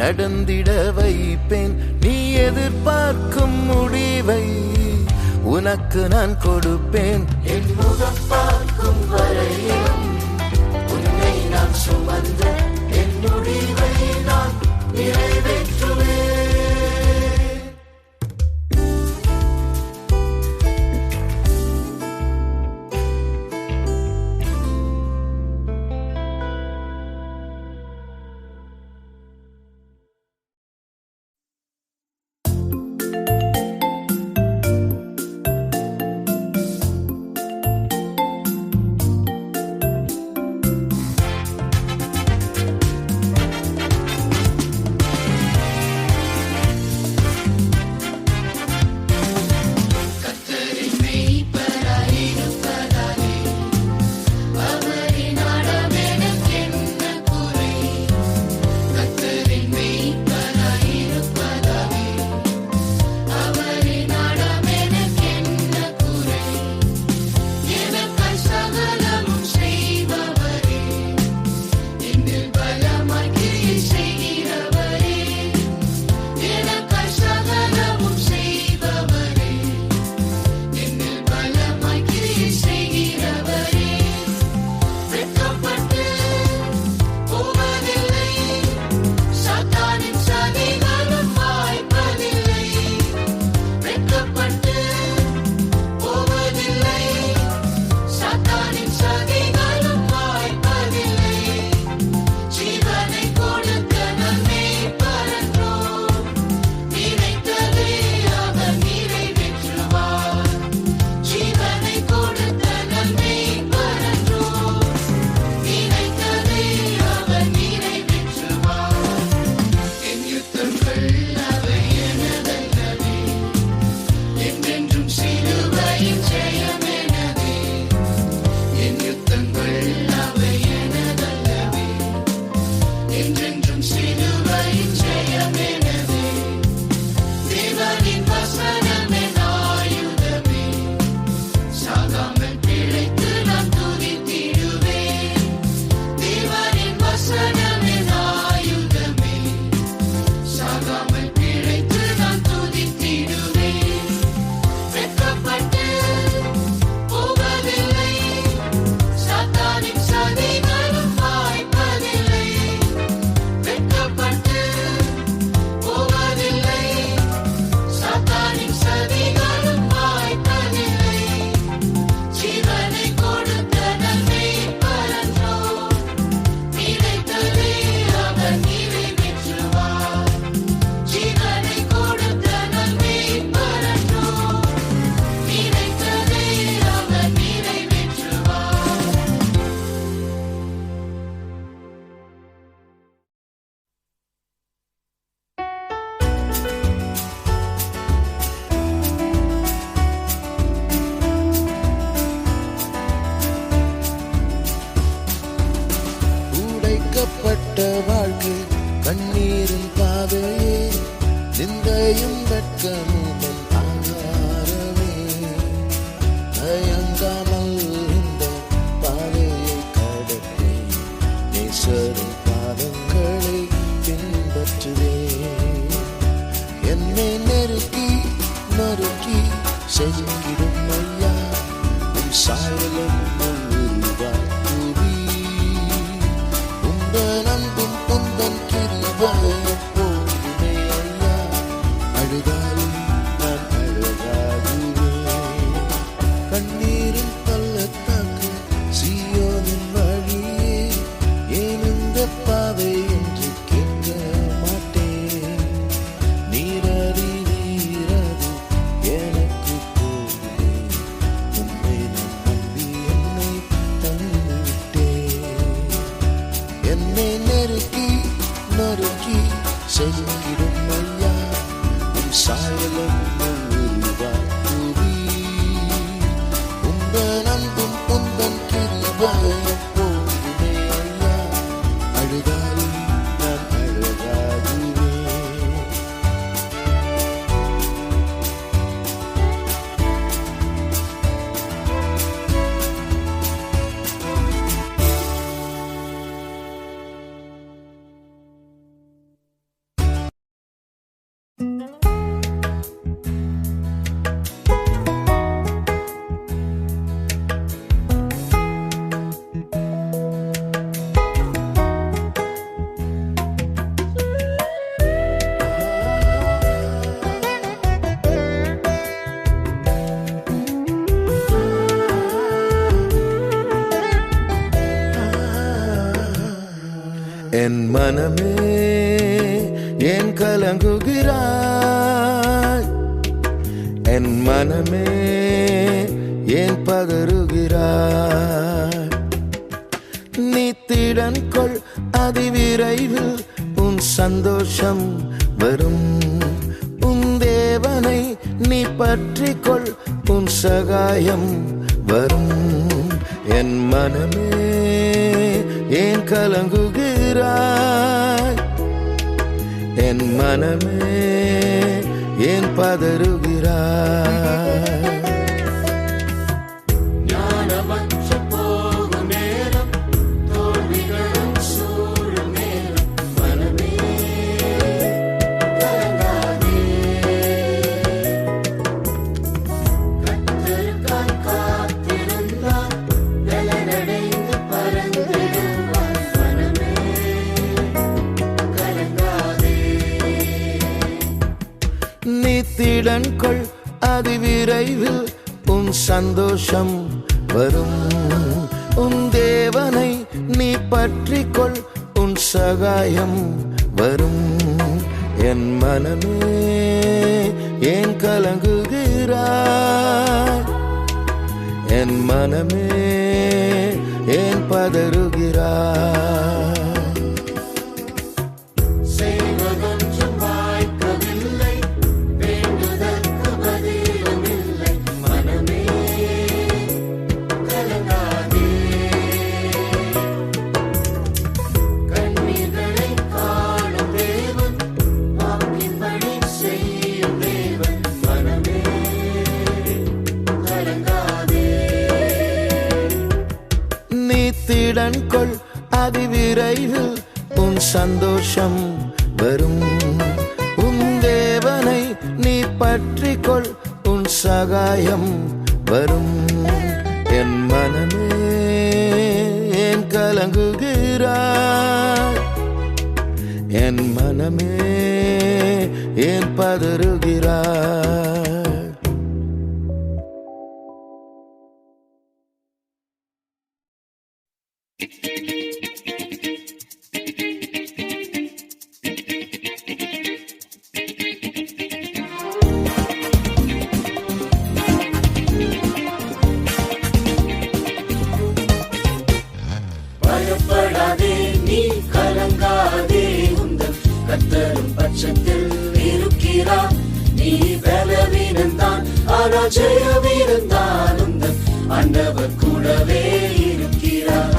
நடந்திட வைப்பேன். நீ எதிர்பார்க்கும் முடிவை உனக்கு நான் கொடுப்பேன். என் முகம் பார்க்கும் வரையிலும் உன்னை நான் சுமந்த என் முடிவை நான் நிறைவேற்றுவேன். வாழ்க்கை கண்ணீரின் பாதையே நிந்தையும் வெட்கமும் ஆகாரமே. தயங்காமல் இந்த பாதையை கடப்பே, நேசரின் பாதங்களை பின்பற்றுவே. என்னை நெருக்கி நறுக்கி செஞ்சிடும் ஐயா உன் சாயலும் உருவாக்குவி. உந்தன் அன்பும் உந்தன் கிருபையும் போதுமே ஐயா, அழுதாலும் நான் அழகாகுவேன். கண்ணீரின் பள்ளத்தாக்கு சீயோனின் வழியே, ஏன் இந்த பாதை என்று கேட்க மாட்டேன். நீரறிவீரது எனக்கு போதுமே, உன்னை நான் நம்பி என்னை தந்துவிட்டேன். என்னை நெருக்கி நறுக்கி செஞ்சிடும் ஐயா உன் சாயலும் உருவாக்குவி. உந்தன் அன்பும் உந்தன் கிருபையும் போதுமே ஐயா, அழுதாலும் நான் அழகாகுவேன். மனமே ஏன் கலங்குகிறாய்? என் மனமே ஏன் பதறுகிறாய்? நீ திடன் கொள், அதிவிரைவில் உன் சந்தோஷம் வரும். உன் தேவனை நீ பற்றிக்கொள், உன் சகாயம் வரும். என் மனமே ஏன் கலங்குகிறாய்? என் மனமே ஏன் பதறுகிறாய்? திடன் கொள், அதிவிரைவில் உன் சந்தோஷம் வரும். உன் தேவனை நீ பற்றிக்கொள், உன் சகாயம் வரும். என் மனமே ஏன் கலங்குகிறாய்? என் மனமே ஏன் பதறுகிறாய்? திடன் கொள், அதிவிரைவில் உன் சந்தோஷம் வரும். உன் தேவனை நீ பற்றிக்கொள், உன் சகாயம் வரும். என் மனமே ஏன் கலங்குகிறாய்? என் மனமே ஏன் பதறுகிறாய்? பயப்படாதே, நீ கலங்காதே, உந்தன் கர்த்தரும் பட்சத்தில் இருக்கிறார். நீ பலவீனன்தான், ஆனால் ஜெயவீரன்தான். உந்தன் ஆண்டவர் கூடவே இருக்கிறார்.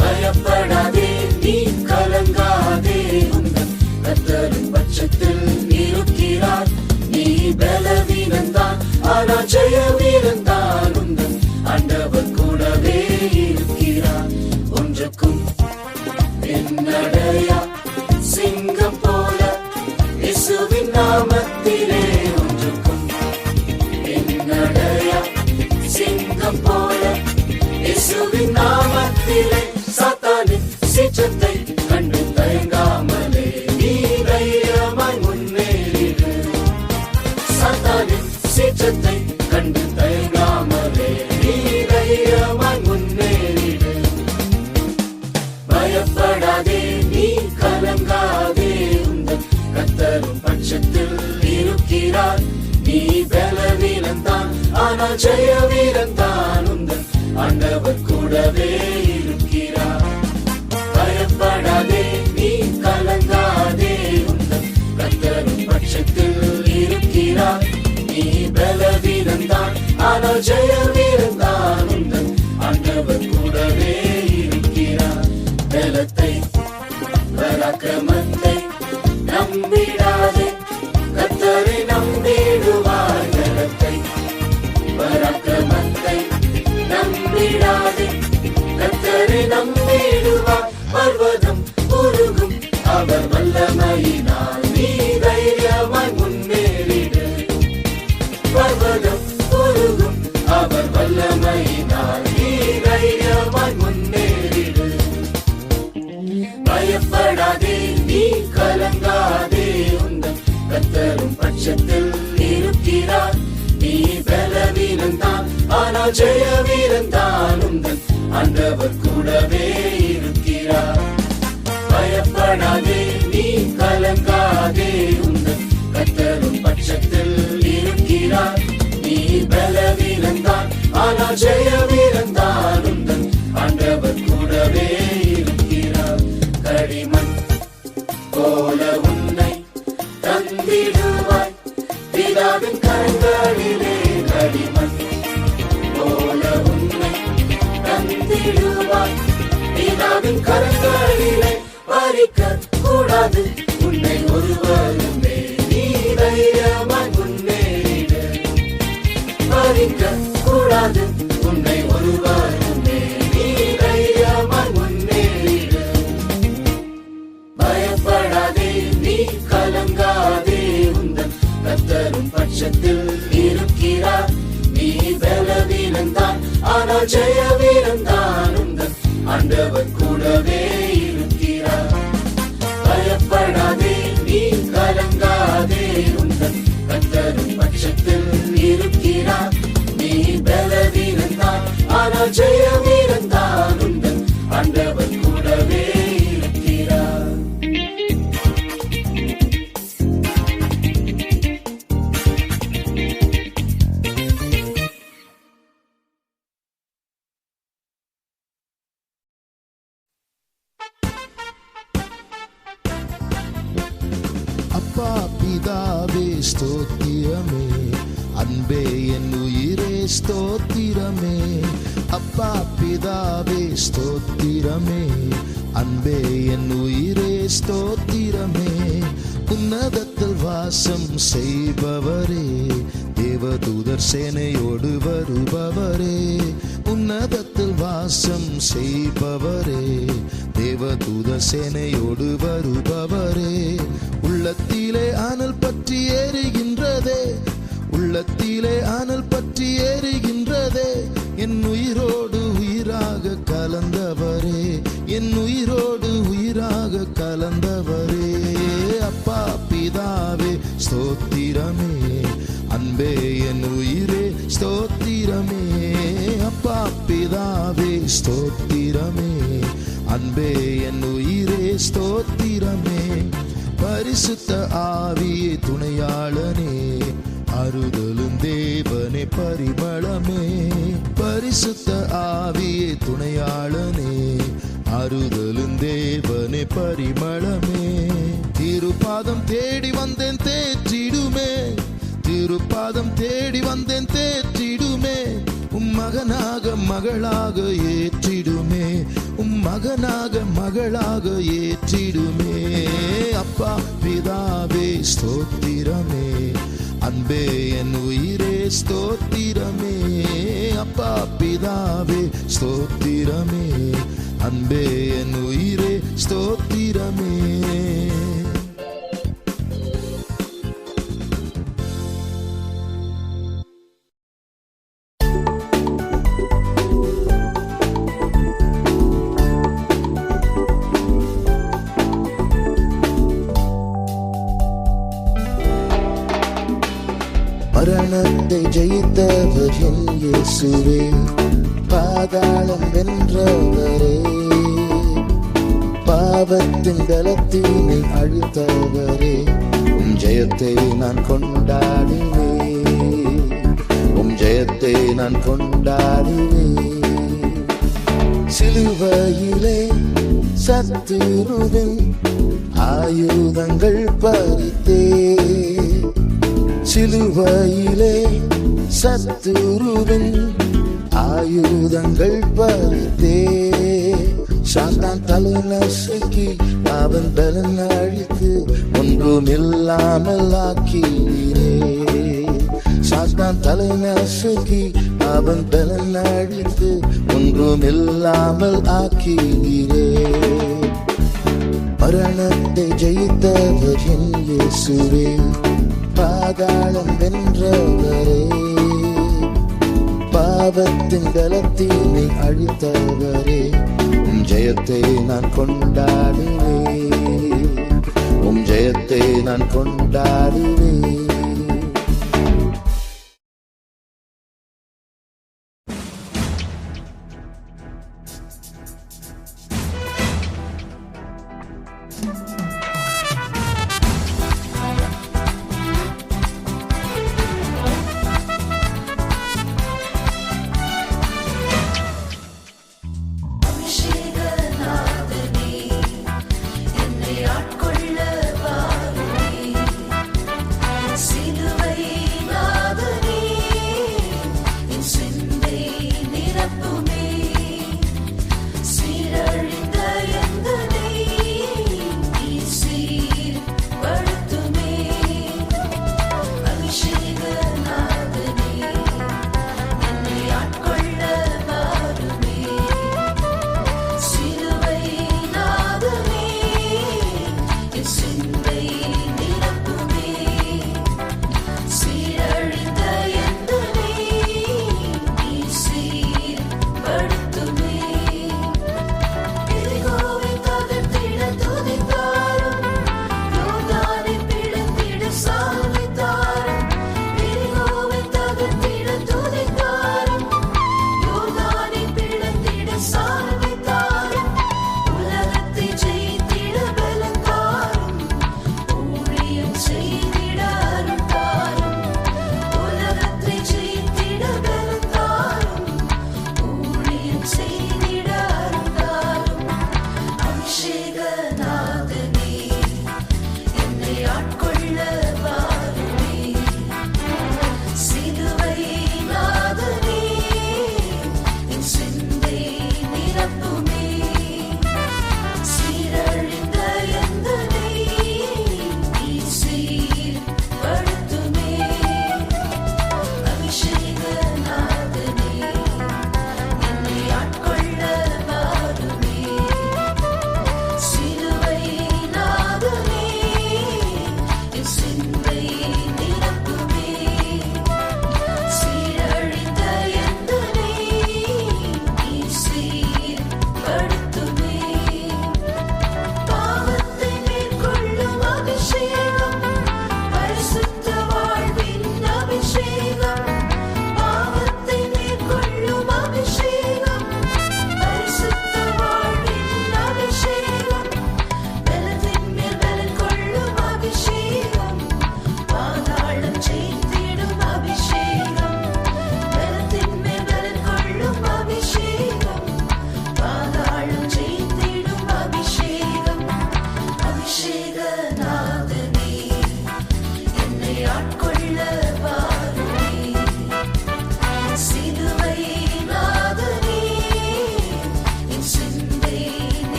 பயப்படாதே, நீ கலங்காதே, உந்தன் கர்த்தரும் பட்சத்தில் இருக்கிறார். நீ பலவீனன்தான், ஆனால் ஜெயவீரன்தான். உந்தன் ஆண்டவர் கூடவே இருக்கிறார். ஒன்றுக்கும் என்னடையா சிங்கம் போல இயேசுவின் நாமத்திலே. ஒன்றுக்கும் என்னடையா சிங்கம் போல இயேசுவின் நாமத்திலே. சாத்தானின் சீற்றத்தை கண்டு தயங்காமலே நீ தைரியமாய் முன்னேறிடு. சாத்தானின் சீற்றத்தை கண்டு தயங்காமலே நீ தைரியமாய் முன்னேறிடு. பயப்படாதே, நீ கலங்காதே, உந்தன் கர்த்தரும் பட்சத்தில் இருக்கிறார். நீ பலவீனன்தான், ஆனால் ஜெயவீரன்தான். உந்தன் ஆண்டவர் கூடவே இருக்கிறார். பயப்படாதே, நீ கலங்காதே, உந்தன் கர்த்தரும் பட்சத்தில் இருக்கிறார். நீ பலவீனன்தான், ஆனால் ஜெயவீரன்தான். உந்தன் ஆண்டவர் கூடவே இருக்கிறார். பலத்தை பராக்கிரமத்தை நம்பிடாதே, கர்த்தரை நம்பிடுவாய். பலத்தை பராக்கிரமத்தை நம்பிடாதே, கர்த்தரை நம்பிடுவாய். பர்வதம் உருகும் அவர் வல்லமையினால், நீ தைரியமாய் முன்னேறிடு. பர்வதம் உருகும் அவர் வல்லமையினால், நீ தைரியமாய் முன்னேறிடு. பயப்படாதே, நீ கலங்காதே, உந்தன் கர்த்தரும் பட்சத்தில் இருக்கிறார். நீ பலவீனன்தான், ஆனால் ஜெயவீரன்தான். உந்தன் ஆண்டவர் கூடவே இருக்கிறார். பயப்படாதே, ஜெய வீரன் தான் உந்தன் ஆண்டவர் கூடவே இருக்கிறார். களிமண் போல உன்னை தந்திடுவாய் பிதாவின் கரங்களிலே. களிமண் போல உன்னை தந்திடுவாய் பிதாவின் கரங்களிலே. பறிக்க கூடாது உன்னை ஒருவருமே, நீ தைரியமாய் முன்னேறிடு. பறிக்க கூடாது உன்னை ஒருவருமே, நீ தைரியமாய் முன்னேறிடு. பயப்படாதே நீ கலங்காதே, உந்தன் கர்த்தரும் பட்சத்தில் இருக்கிறார். நீ பலவீனன் தான் ஆனால் ஜெய வீரன் தான் உந்தன் ஆண்டவர் கூடவே இருக்கிறார். பயப்படாதே நீ கலங்காதே, உந்தன் கர்த்தரும் பட்சத்தில் இருக்கிறார். நீ பலவீனன் தான் ஆனால் ஜெய வீரன் தான் உந்தன் ஆண்டவர் கூடவே இருக்கிறார். அப்பா பிதாவே ஸ்தோத்திரமே, அன்பே என் உயிரே ஸ்தோத்திரமே. அப்பா பிதாவே ஸ்தோத்திரமே, அன்பே என் உயிரே ஸ்தோத்திரமே. உன்னதத்தில் வாசம் செய்பவரே, தேவதூதர் சேனையோடு வருபவரே. உன்னதத்தில் வாசம் செய்பவரே, தேவதூதர் சேனையோடு வருபவரே. உள்ளத்திலே அனல் பற்றி எரிகின்றதே, உள்ளத்திலே அனல் பற்றி எரிகின்றதே. என் உயிரோடு உயிராக கலந்தவரே, என் உயிரோடு உயிராக கலந்தவரே. அப்பா பிதாவே ஸ்தோத்திரமே, அன்பே என் உயிரே ஸ்தோத்திரமே. அப்பா பிதாவே ஸ்தோத்திரமே, அன்பே என் உயிரே ஸ்தோத்திரமே. பரிசுத்த ஆவியே துணையாளனே, அருதலும் தேவனே பரிமளமே. பரிசுத்த ஆவியே துணையாளனே, அருதலும் தேவனே பரிமளமே. திருப்பாதம் தேடி வந்தேன் தேற்றிடுமே, திருப்பாதம் தேடி வந்தேன் தேற்றிடுமே. மகனாக மகளாக ஏற்றிடுமே, மகனாக மகளாக ஏற்றிடுமே. அப்பா பிதாவே ஸ்தோத்திரமே, அன்பே என் உயிரே ஸ்தோத்திரமே. அப்பா பிதாவே ஸ்தோத்திரமே, அன்பே என் உயிரே ஸ்தோத்திரமே. மரணத்தை ஜெயித்தவர் என் இயேசுவே, பாதாளம் வென்றவரே. பாவத்தின் பலத்தினை அழித்தவரே, ஜெயத்தை நான் கொண்டாடுவேன், ஜெயத்தை நான் கொண்டாடுவேன். சிலுவையிலே சத்துருவின் ஆயுதங்கள் பறித்தே, சிலுவையிலே சத்துருவின் ஆயுதங்கள் பறித்தே. சாத்தான் தலை நசுக்கி அவன் பலன் அழித்து ஒன்றும் இல்லாமல் ஆக்கினீரே. சாத்தான் தலை நசுக்கி அவன் பலன் அழித்து ஒன்றும் இல்லாமல் ஆக்கினீரே. மரணத்தை ஜெயித்தவர் என் இயேசுவே, பாதாளம் வென்றவரே. பாவத்தின் பலத்தினை அழித்தவரே, ஜெயத்தை நான் கொண்டாடுவேன், ஜெயத்தை நான் கொண்டாடுவேன்.